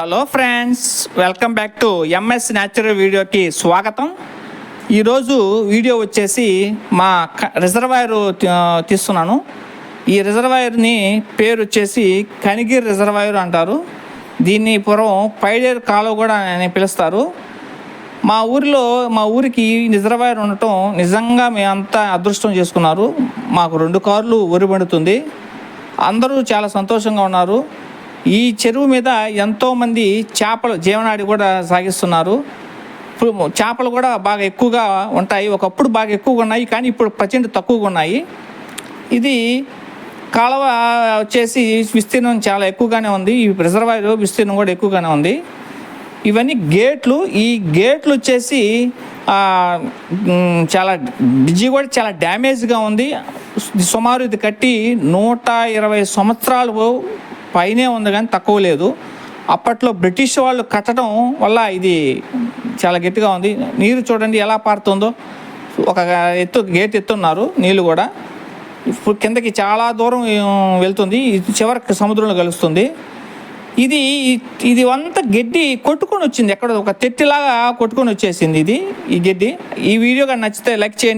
Hello friends, welcome back to MS natural వీడియోకి స్వాగతం. ఈరోజు వీడియో వచ్చేసి మా రిజర్వాయర్ తీస్తున్నాను. ఈ రిజర్వాయర్ని పేరు వచ్చేసి కనిగిరి రిజర్వాయర్ అంటారు. దీన్ని పూర్వం పైడేరు కాలువ కూడా అని పిలుస్తారు. మా ఊరికి రిజర్వాయర్ ఉండటం నిజంగా మేమంతా అదృష్టం చేసుకున్నారు. మాకు 2 కార్లు వరి పండుతుంది. అందరూ చాలా సంతోషంగా ఉన్నారు. ఈ చెరువు మీద ఎంతోమంది చేపలు జీవనాడి కూడా సాగిస్తున్నారు. ఇప్పుడు చేపలు కూడా బాగా ఎక్కువగా ఉంటాయి. ఒకప్పుడు బాగా ఎక్కువగా ఉన్నాయి, కానీ ఇప్పుడు ప్రచండ తక్కువగా ఉన్నాయి. ఇది కాలువ వచ్చేసి విస్తీర్ణం చాలా ఎక్కువగానే ఉంది. ఈ రిజర్వాయర్ విస్తీర్ణం కూడా ఎక్కువగానే ఉంది. ఇవన్నీ గేట్లు. ఈ గేట్లు వచ్చేసి చాలా బ్రిడ్జి కూడా చాలా డ్యామేజ్గా ఉంది. సుమారు ఇది కట్టి 120 సంవత్సరాలు పైనే ఉంది, కానీ తక్కువ లేదు. అప్పట్లో బ్రిటిష్ వాళ్ళు కట్టడం వల్ల ఇది చాలా గట్టిగా ఉంది. నీరు చూడండి ఎలా పారుతుందో. ఒక గేట్ ఎత్తున్నారు, నీళ్ళు కూడా ఇప్పుడు కిందకి చాలా దూరం వెళ్తుంది. చివరికి సముద్రంలో కలుస్తుంది. ఇది అంతా గడ్డి కొట్టుకొని వచ్చింది, ఎక్కడ ఒక తెట్టిలాగా కొట్టుకొని వచ్చేసింది ఈ గడ్డి. ఈ వీడియో కానీ నచ్చితే లైక్ చేయండి.